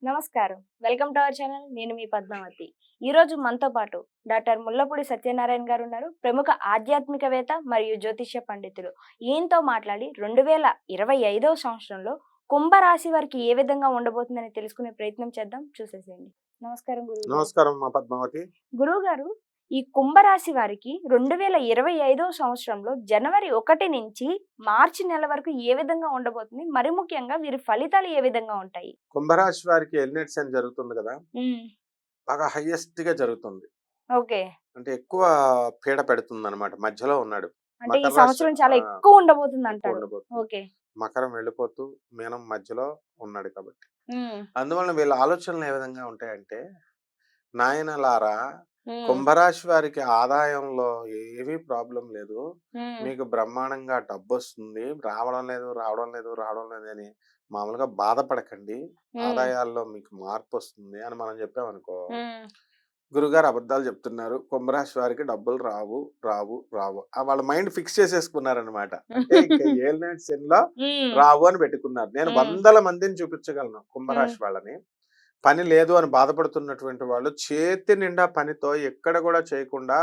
నమస్కారం. Welcome to our channel. నేను మీ పద్మావతి. ఈరోజు మనతో పాటు డాక్టర్ ముల్లపూడి సత్యనారాయణ గారు ఉన్నారు. ప్రముఖ ఆధ్యాత్మికవేత్త మరియు జ్యోతిష్య పండితులు. ఈయనతో మాట్లాడి 2025వ సంవత్సరంలో కుంభరాశి వారికి ఏ విధంగా ఉండబోతుందని తెలుసుకునే ప్రయత్నం చేద్దాం. చూసేసేయండి. నమస్కారం గురువుగారు. నమస్కారం మా పద్మావతి. గురువుగారు, ఈ కుంభరాశి వారికి 2025వ సంవత్సరంలో జనవరి 1 నుంచి మార్చి నెల వరకు ఏ విధంగా ఉండబోతుంది? మరి ముఖ్యంగా వీరి ఫలితాలు ఏ విధంగా ఉంటాయి? కుంభరాశి వారికి ఎల్నెట్స్ అని జరుగుతుంది కదా, బాగా హైయెస్ట్ గా జరుగుతుంది. ఓకే. అంటే ఎక్కువ పీడ పెడుతుంది అనమాట. మధ్యలో ఉన్నాడు. అంటే ఈ మకర రాశి సంవత్సరం చాలా ఎక్కువ ఉండబోతుంది ఎక్కువ అంటారు. ఉండబోతుంది. ఓకే. మకరం వెళ్ళిపోతూ మీనం మధ్యలో ఉన్నాడు కాబట్టి హ్మ్. అందువలన వీళ్ళ ఆలోచనలు ఏ విధంగా ఉంటాయంటే, నాయనలారా హ్మ్. కుంభరాశి వారికి ఆదాయంలో ఏమీ ప్రాబ్లం లేదు, హ్మ్. మీకు బ్రహ్మాండంగా డబ్బు వస్తుంది, రావడం లేదు రావడం లేదు రావడం లేదు అని మామూలుగా బాధపడకండి, హ్మ్. ఆదాయాల్లో మీకు మార్పు వస్తుంది అని మనం చెప్పామనుకో, హ్మ్. గురుగారు అబద్ధాలు చెప్తున్నారు, కుంభరాశి వారికి డబ్బులు రావు రావు రావు వాళ్ళ మైండ్ ఫిక్స్ చేసేసుకున్నారనమాట. అంటే ఇంకా ఏలినాటి శనిలో హ్మ్. రావు అని పెట్టుకున్నారు. నేను హ్మ్. వందల మందిని చూపించగలను హ్మ్. కుంభరాశి వాళ్ళని. పని లేదు అని బాధపడుతున్నటువంటి వాళ్ళు చేతి నిండా పనితో ఎక్కడ కూడా చేయకుండా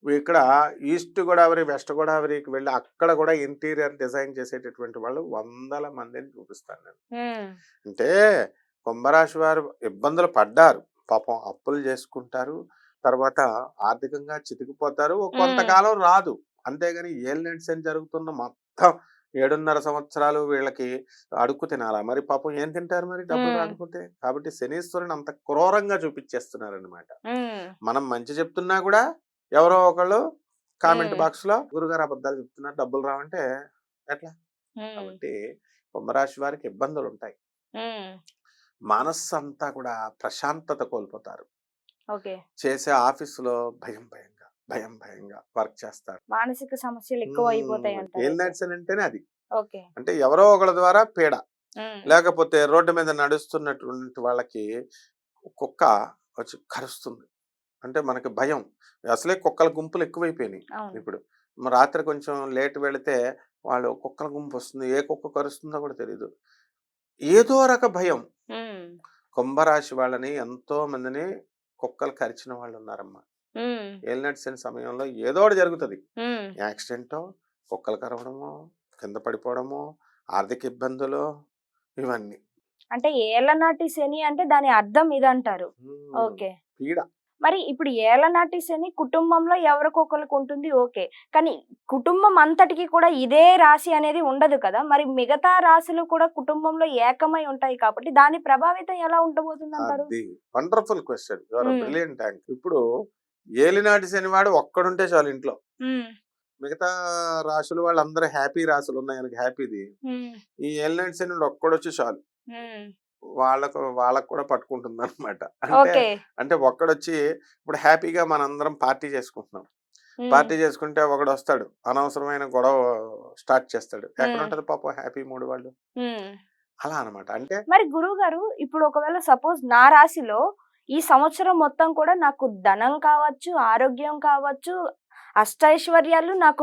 ఇక్కడ ఈస్ట్ గోదావరి వెస్ట్ గోదావరికి వెళ్ళి అక్కడ కూడా ఇంటీరియర్ డిజైన్ చేసేటటువంటి వాళ్ళు వందల మందిని చూపిస్తాను నేను. హ్మ్. అంటే కుంభరాశి వారు ఇబ్బందులు పడ్డారు, పాపం అప్పులు చేసుకుంటారు, తర్వాత ఆర్థికంగా చితికిపోతారు, హ్మ్. కొంతకాలం రాదు. అంతేగాని ఏలినట్స్ అని జరుగుతున్న మొత్తం 7.5 సంవత్సరాలు వీళ్ళకి అడుక్కు తినాలా? మరి పాపం ఏం తింటారు మరి డబ్బులు హ్మ్. రాకపోతే? కాబట్టి శనీశ్వరుని అంత క్రూరంగా చూపించేస్తున్నారనమాట. హ్మ్. మనం మంచి చెప్తున్నా కూడా ఎవరో ఒకళ్ళు కామెంట్ హ్మ్. బాక్స్ లో గురుగారు అబద్ధాలు చెప్తున్నారు, డబ్బులు రావంటే ఎట్లా? హ్మ్. కాబట్టి కుంభరాశి వారికి ఇబ్బందులు ఉంటాయి. హ్మ్. మనస్సు అంతా కూడా ప్రశాంతత కోల్పోతారు. ఓకే. చేసే ఆఫీసులో భయం భయంగా భయం భయంగా వర్క్ చేస్తారు. మానసిక సమస్యలు ఎక్కువ అయిపోతాయి అంటారు ఏం అయితే. నడిచాను అంటేనే అది. ఓకే. అంటే ఎవరో ఒకళ్ళ ద్వారా పీడ. హ్మ్. లేకపోతే రోడ్డు మీద నడుస్తున్నటువంటి వాళ్ళకి కుక్క వచ్చి కరుస్తుంది అంటే మనకి భయం. అసలే కుక్కల గుంపులు ఎక్కువైపోయినాయి అవును. ఇప్పుడు. రాత్రి కొంచెం లేట్ వెళితే వాళ్ళు కుక్కల గుంపు వస్తుంది, ఏ కుక్క కరుస్తుందో కూడా తెలియదు. ఏదో రక భయం. హ్మ్. కుంభరాశి వాళ్ళని ఎంతో మందిని కుక్కలు కరిచిన వాళ్ళు ఉన్నారమ్మా. హ్మ్. ఏలినట్సిన సమయంలో ఏదో ఒకటి జరుగుతుంది. హ్మ్. యాక్సిడెంటో, కుక్కలు కరవడమో, కింద పడిపోవడమో, ఆర్థిక ఇబ్బందులు, ఇవన్నీ. అంటే ఏళ్ళనాటి శని అంటే దాని అర్థం ఇదంటారు. హ్మ్. ఓకే. పీడ. మరి ఇప్పుడు ఏళ్ళనాటి శని కుటుంబంలో ఎవరికొకళ్ళకి ఉంటుంది ఓకే. కానీ కుటుంబం అంతటికి కూడా ఇదే రాశి అనేది ఉండదు కదా! మరి మిగతా రాశులు కూడా కుటుంబంలో ఏకమై ఉంటాయి కాబట్టి దాని ప్రభావితం ఎలా ఉండబోతుందంటారు? అది వండర్ఫుల్ క్వశ్చన్. యు ఆర్ హ్మ్. Brilliant thank. ఇప్పుడు ఏలినాటి శనివాడు ఒక్కడుంటే చాలు ఇంట్లో. హ్మ్. మిగతా రాశుల వాళ్ళందరూ హ్యాపీ రాశులు ఉన్నాయి ఆయనకి హ్యాపీది. హ్మ్. ఈ ఏలినాటి శనుడు ఒక్కడొచ్చి చాలు. హ్మ్. వాళ్ళకి కూడా పట్టుకుంటుందన్నమాట. అంటే ఓకే. అంటే ఒక్కడొచ్చి ఇప్పుడు హ్యాపీగా మనందరం పార్టీ చేసుకుంటున్నాం. హ్మ్. పార్టీ చేసుకుంటే ఒకడొస్తాడు. అనవసరమైన గొడవ స్టార్ట్ చేస్తాడు. హ్మ్. ఎక్కడుంటది పాపం హ్యాపీ మూడ్ వాళ్ళు. హ్మ్. అలా అన్నమాట. అంటే మరి గురువుగారు ఇప్పుడు ఒకవేళ సపోజ్ నా రాశిలో ఈ సంవత్సరం మొత్తం కూడా నాకు ధనం కావచ్చు, ఆరోగ్యం కావచ్చు, అష్టైశ్వర్యాలు నాకు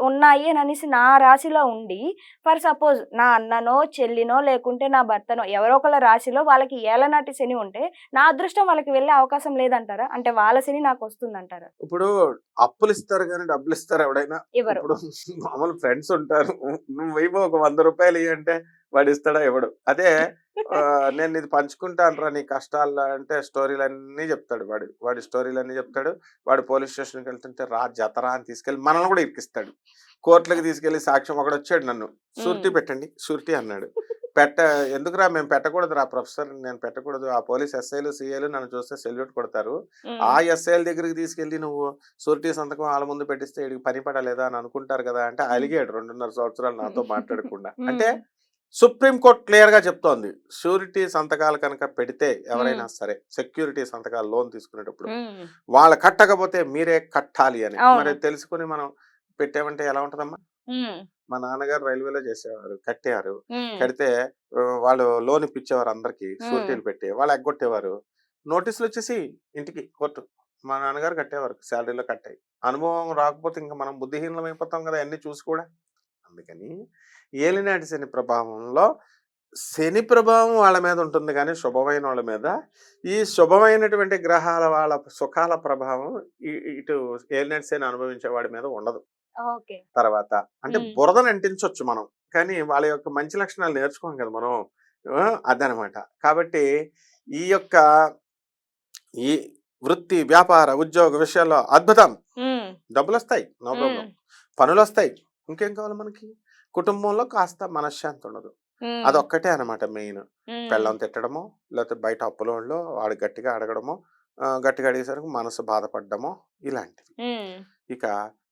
ఉన్నాయి అని అనేసి నా రాశిలో ఉండి, ఫర్ సపోజ్ నా అన్ననో, చెల్లినో లేకుంటే నా భర్తనో ఎవరో ఒకళ్ళ రాశిలో వాళ్ళకి ఏలనాటి శని ఉంటే, నా అదృష్టం వాళ్ళకి వెళ్ళే అవకాశం లేదంటారా? అంటే వాళ్ళ శని నాకొస్తుందంటారా? ఇప్పుడు అప్పులిస్తారు గానీ డబ్బులిస్తారా ఎవడైనా? ఇవ్వరు. ఇప్పుడు మామూలు ఫ్రెండ్స్ ఉంటారు. నువ్వివ్వు ఒక రూ. 100 ఇయ్యంటే వాడిస్తాడా? ఇవ్వడు. అదే నేను ఇది పంచుకుంటానురా నీ కష్టాల్లో అంటే స్టోరీలన్నీ చెప్తాడు వాడు. వాడి స్టోరీలన్నీ చెప్తాడు. వాడు పోలీస్ స్టేషన్‌కెళ్తుంటే రా జతరా అని తీసుకెళ్ళి మనల్ని కూడా ఇరికిస్తాడు. కోర్ట్‌లకి తీసుకెళ్ళి సాక్ష్యం ఒకడొచ్చాడు నన్ను. హ్మ్. షూరిటీ పెట్టండి, షూరిటీ అన్నాడు. ఎందుకురా మేము పెట్టకూడదురా ప్రొఫెసర్, నేను పెట్టకూడదు. ఆ పోలీస్ ఎస్ఐలు, సీఐలు నన్ను చూస్తే సెల్యూట్ కొడతారు. ఆ హ్మ్. ఎస్ఐల దగ్గరికి తీసుకెళ్ళి నువ్వు షూరిటీ సంతకం ఆళ్ళ ముందు పెట్టిస్తే ఈడికి పని పడలేదా అని అనుకుంటారు కదా! అంటే హ్మ్. అలిగాడు 2.5 సంవత్సరాలు నాతో మాట్లాడకుండా. అంటే హ్మ్. సుప్రీం కోర్ట్ క్లియర్‌గా చెప్తోంది. షూరిటీ సంతకాలు కనుక పెడితే హ్మ్. ఎవరైనా సరే సెక్యూరిటీ సంతకాలు లోన్ తీసుకునేటప్పుడు హ్మ్. వాళ్ళు కట్టకపోతే మీరే కట్టాలి అని. అవును. మరి తెలుసుకొని మనం పెట్టామంటే ఎలా ఉంటదమ్మా? హ్మ్. మా నాన్నగారు రైల్వేలో చేసేవారు. కట్టారు. హ్మ్. కడితే వాళ్ళు లోన్ ఇప్పించేవారు అందరికి హ్మ్. షూరిటీలు పెట్టి. వాళ్ళు ఎగ్గొట్టేవారు. నోటీసులొచ్చేసేయి ఇంటికి కోర్టు. మా నాన్నగారు కట్టేవారు. సాలరీలో కట్టాయి. అనుభవం రాకపోతే ఇంక మనం బుద్ధిహీనులమైపోతాం కదా! అయన్నీ చూసి కూడా. అందుకని ఏలినాటి శని ప్రభావంలో శని ప్రభావం వాళ్ళ మీద ఉంటుంది కానీ శుభమైన వాళ్ళ మీద ఈ శుభమైనటువంటి గ్రహాల వాళ్ళ సుఖాల ప్రభావం ఇటు ఏలినట్స్ శని అనుభవించే వాడి మీద ఉండదు. ఓకే. తర్వాత అంటే హ్మ్. బురదను అంటించవచ్చు మనం, కానీ వాళ్ళ యొక్క మంచి లక్షణాలు నేర్చుకోం కదా మనం. అదనమాట. కాబట్టి ఈ యొక్క ఈ వృత్తి వ్యాపార ఉద్యోగ విషయాల్లో అద్భుతం, హ్మ్. డబ్బులు వస్తాయి, నో ప్రాబ్లం, హ్మ్. పనులు వస్తాయి. ఇంకేం కావాలి మనకి? కుటుంబంలో కాస్త మనశ్శాంతి ఉండదు. హ్మ్. అదొక్కటే అనమాట మెయిన్. హ్మ్. పెళ్ళాం తిట్టడమో, లేకపోతే బయట అప్పులోళ్ళో వాడు గట్టిగా అడగడమో, గట్టిగా అడిగేసరికి మనసు బాధపడ్డమో ఇలాంటివి. హ్మ్. ఇక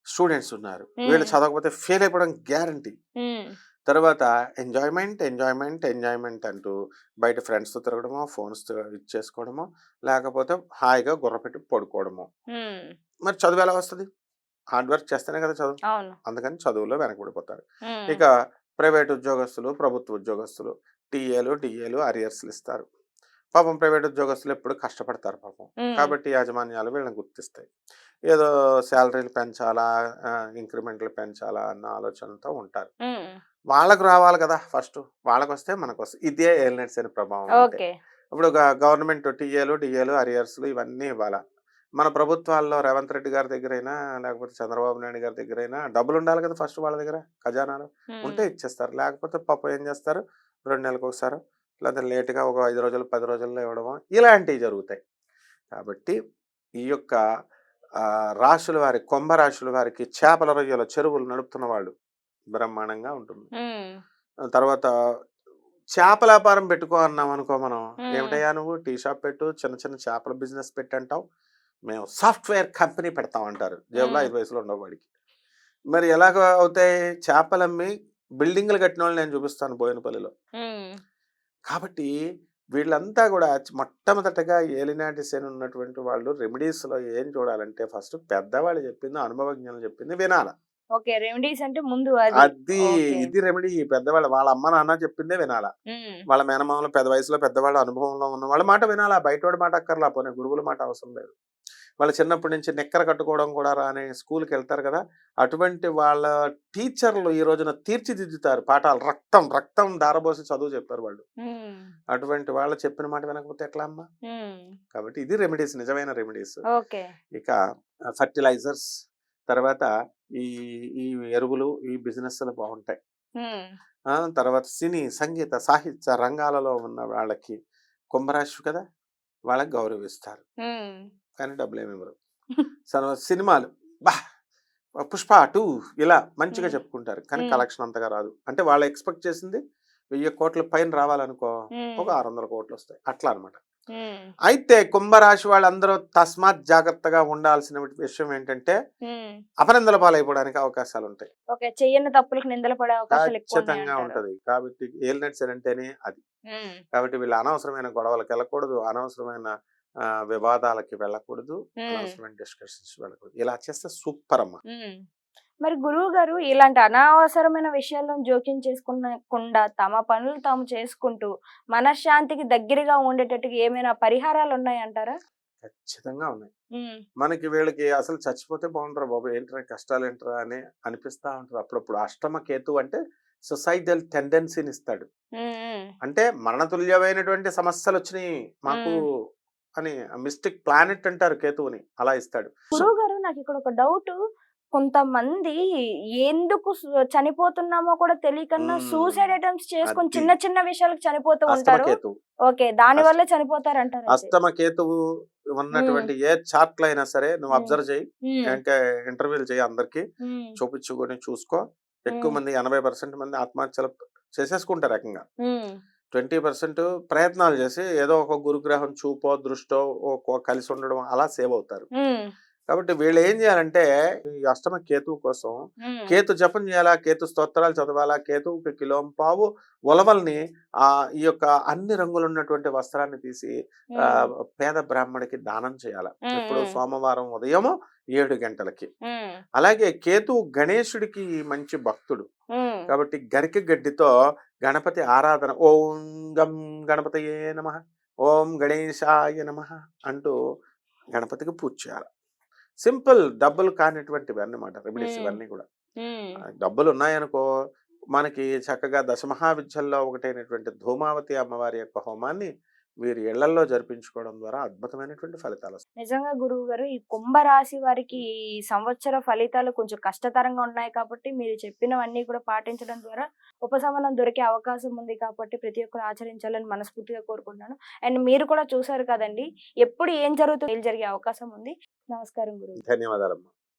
స్టూడెంట్స్ ఉన్నారు. వీళ్ళు హ్మ్. చదవకపోతే ఫెయిల్ అయిపోవడం గ్యారంటీ. హ్మ్. తర్వాత ఎంజాయ్‌మెంట్, ఎంజాయ్‌మెంట్, ఎంజాయ్‌మెంట్ అంటూ బయట ఫ్రెండ్స్‌తో తిరగడమో, ఫోన్స్‌తో ఇచ్చేసుకోవడమో, లేకపోతే హాయిగా గుర్రపెట్టి పడుకోవడమో. హ్మ్. మరి చదువు ఎలా వస్తది? హార్డ్ వర్క్ చేస్తేనే కదా చదువు. అవును. అందుకని చదువులో వెనకబడిపోతారు. హ్మ్. ఇక ప్రైవేట్ ఉద్యోగస్తులు, ప్రభుత్వ ఉద్యోగస్తులు టీఏలు, డీఏలు అరియర్స్‌లు ఇస్తారు. పాపం ప్రైవేట్ ఉద్యోగస్తులు ఎప్పుడు కష్టపడతారు పాపం. హ్మ్. కాబట్టి యాజమాన్యాలు వీళ్ళని గుర్తిస్తాయి. ఏదో సాలరీలు పెంచాలా, ఇంక్రిమెంట్లు పెంచాలా అన్న ఆలోచనతో ఉంటారు. హ్మ్. వాళ్ళకి రావాలి కదా ఫస్టు. వాళ్ళకొస్తే మనకొస్తాయి. ఇదే ఏలినట్స్ అనే ప్రభావం అంటే. ఓకే. ఇప్పుడు గవర్నమెంట్ టీఏలు, డీఏలు, అరియర్స్‌లు ఇవన్నీ ఇవ్వాలా. మన ప్రభుత్వాల్లో రేవంత్ రెడ్డి గారి దగ్గరైనా, లేకపోతే చంద్రబాబు నాయుడు గారి దగ్గరైనా డబ్బులుండాలి కదా ఫస్ట్ వాళ్ళ దగ్గర ఖజానాలో. ఉంటే హ్మ్. ఇచ్చేస్తారు. లేకపోతే పాపం ఏం చేస్తారు, 2 నెలలకొకసారో, లేకపోతే లేట్‌గా ఒక 5 రోజులు, 10 రోజుల్లో ఇవ్వడమో ఇలాంటివి జరుగుతాయి. కాబట్టి ఈ యొక్క రాశుల వారి కుంభ రాశుల వారికి చేపల రొయ్యల చెరువులు నడుపుతున్న వాళ్ళు బ్రహ్మాండంగా ఉంటుంది. హ్మ్. తర్వాత చేపల వ్యాపారం పెట్టుకో అన్నామనుకో మనం, హ్మ్. ఏమిటయ్యా నువ్వు టీ షాప్ పెట్టు, చిన్న చిన్న చేపల బిజినెస్ పెట్టంటావు. మేము సాఫ్ట్‌వేర్ కంపెనీ పెడతాం అంటారు. జేబులో హ్మ్. 5 పైసలు ఉండవు వాడికి. మరి ఎలాగ అవుతాయి? చేపలమ్మి బిల్డింగులు కట్టినోళ్ళని నేను చూపిస్తాను బోయినపల్లిలో. హ్మ్. కాబట్టి వీళ్ళంతా గూడా మొట్టమొదటగా ఏలినాటి శని ఉన్నటువంటి వాళ్ళు రెమెడీస్‌లో ఏం చూడాలంటే ఫస్ట్ పెద్దవాళ్ళు చెప్పింది, అనుభవజ్ఞులు చెప్పింది వినాల. ఓకే. రెమెడీస్ అంటే ముందు అది. అది ఓకే. ఇది రెమెడీ. పెద్దవాళ్ళు వాళ్ళ అమ్మ, నాన్న చెప్పిందే వినాల. హ్మ్. వాళ్ళ మేనమామలు పెద్ద వయసులో పెద్దవాళ్ళు అనుభవంలో ఉన్న వాళ్ళ మాట వినాలా. బయటోడి మాట అక్కర్లా. పోనీ గురువుల మాట అవసరం లేదు. వాళ్ళు చిన్నప్పటి నుంచి నిక్కర కట్టుకోవడం కూడా రాని స్కూల్‌కెళ్తారు కదా! అటువంటి వాళ్ళ టీచర్‌లు ఈ రోజున తీర్చిదిద్దుతారు పాఠాలు. రక్తం, రక్తం ధారబోసి చదువు చెప్పారు వాళ్ళు. హ్మ్. అటువంటి వాళ్ళు చెప్పిన మాట వినకపోతే ఎట్లా అమ్మా? హ్మ్. కాబట్టి ఇది రెమెడీస్, నిజమైన రెమెడీస్. ఓకే. ఇక ఫెర్టిలైజర్స్, తర్వాత ఈ ఈ ఎరువులు, ఈ బిజినెస్‌లు బావుంటాయి. హ్మ్. తర్వాత సినీ, సంగీత, సాహిత్య రంగాలలో ఉన్న వాళ్ళకి కుంభరాశి కదా! వాళ్ళకి గౌరవిస్తారు. హ్మ్. కానీ డబ్బులేమివ్వరు. సినిమాలు అబ్బా! 'పుష్ప 2' ఇలా మంచిగా హ్మ్. చెప్పుకుంటారు. కానీ హ్మ్. కలెక్షన్ అంతగా రాదు. అంటే వాళ్ళు ఎక్స్‌పెక్ట్ చేసింది 1000,00,00,000 పైన రావాలనుకో, ఒక హ్మ్. 600,00,00,000 వస్తాయి. అట్లా అన్నమాట. హ్మ్. అయితే కుంభరాశి వాళ్ళందరూ తస్మాత్ జాగ్రత్తగా ఉండాల్సిన విషయం ఏంటంటే, హ్మ్. అపనిందల పాలైపోవడానికి అవకాశాలుంటాయి. ఓకే. చెయ్యని తప్పులకు నిందలు పడే ఖచ్చితంగా అవకాశాలెక్కువున్నాయంటారు. ఉంటది. కాబట్టి ఏలినటి శని అంటేనే అది. హ్మ్. కాబట్టి వీళ్ళు అనవసరమైన గొడవలకెళ్ళకూడదు. అనవసరమైన వివాదాలకి వెళ్ళకూడదు. హ్మ్. అనవసరమైన డిస్కషన్స్ వెళ్ళకూడదు. ఇలా చేస్తే సూపరమ్మా! హ్మ్. మరి గురువుగారు ఇలాంటి అనవసరమైన విషయాల్లో జోక్యం చేసుకునకుండా తమ పనులు తాము చేసుకుంటూ, మనశ్శాంతికి దగ్గరగా ఉండేటట్టుగా ఏమైనా పరిహారాలున్నాయంటారా? ఖచ్చితంగా ఉన్నాయి. హ్మ్. మనకి వీళ్ళకి అసలు చచ్చిపోతే బావుండురా బాబు! ఏంట్రా కష్టాలేంట్రా అని అనిపిస్తా ఉంటది అప్పుడప్పుడు. అష్టమ కేతువు అంటే సొసైటల్ టెండెన్సీనిస్తాడు. హ్మ్. హ్మ్. అంటే మరణతుల్యమైనటువంటి సమస్యలొచ్చినియి మాకు హ్మ్. అని మిస్టిక్ ప్లానెట్ అంటారు కేతువుని. అలా ఇస్తాడు. సో గురువుగారు నాకిక్కడ ఒక డౌటు. కొంతమంది ఎందుకు చనిపోతున్నామో కూడా తెలియకన్నా హ్మ్. సూసైడ్ అటెంప్ట్స్ చేసుకొని అది. చిన్న చిన్న విషయాలకి చనిపోతూ అష్టమ ఉంటారు. కేతువు. ఓకే. దాని అష్ట వల్లే చనిపోతారంటారయితే. అష్టమ కేతువు హ్మ్. ఉన్నటువంటి ఏ చార్ట్‌లో అయినా సరే నువ్వు హ్మ్. అబ్జర్వ్ చెయ్యి. హ్మ్. ఇంకా ఇంటర్వ్యూలు చెయ్యి అందరికి. హ్మ్. చూపించుకొని చూసుకో. ఎక్కువ హ్మ్. మంది 80% మంది ఆత్మహత్యలు చేసేసుకుంటారు ఏకంగా. హ్మ్. 20% ప్రయత్నాలు చేసి ఏదో ఒక గురుగ్రహం చూపో, దృష్టో కలిసి ఉండడం అలా సేవ్ అవుతారు. హ్మ్. కాబట్టి వీళ్ళు ఏం చేయాలంటే ఈ అష్టమ కేతువు కోసం హ్మ్. కేతు జపం చేయాలా, కేతు స్తోత్రాలు చదవాలా, కేతువుకి కిలోంపావు ఉలవల్ని ఈ యొక్క అన్ని రంగులున్నటువంటి వస్త్రాన్ని తీసి హ్మ్. పేద బ్రాహ్మడికి దానం చేయాల. హ్మ్. ఎప్పుడు హ్మ్. సోమవారం ఉదయము 7 గంటలకి. హ్మ్. అలాగే కేతువు గణేశుడికి మంచి భక్తుడు. హ్మ్. కాబట్టి గరిక గడ్డితో గణపతి ఆరాధన ఓం గం గణపతయే నమః, ఓం గణేశాయ నమః అంటూ గణపతికి పూజ చేయాలి. సింపుల్ డబ్బులు కానిటువంటివి అన్నమాట రెమెడీస్ హ్మ్. ఇవన్నీ కూడా. హ్మ్. డబ్బులున్నాయనుకో మనకి చక్కగా దశమహావిద్యల్లో ఒకటైనటువంటి ధూమావతి అమ్మవారి యొక్క హోమాన్ని మీరు ఇళ్లల్లో జరిపించుకోవడం ద్వారా అద్భుతమైనటువంటి ఫలితాలు వస్తాయి. నిజంగా గురువు గారు ఈ కుంభరాశి వారికి ఈ సంవత్సర ఫలితాలు కొంచెం కష్టతరంగా ఉన్నాయి కాబట్టి మీరు చెప్పినవన్నీ కూడా పాటించడం ద్వారా ఉపశమనం దొరికే అవకాశం ఉంది కాబట్టి ప్రతి ఒక్కరు ఆచరించాలని మనస్ఫూర్తిగా కోరుకుంటున్నాను. అండ్ మీరు కూడా చూసారు కదండి, ఎప్పుడు ఏం జరుగుతుందో జరిగే అవకాశం ఉంది. నమస్కారం గురువు. ధన్యవాదాలమ్మా.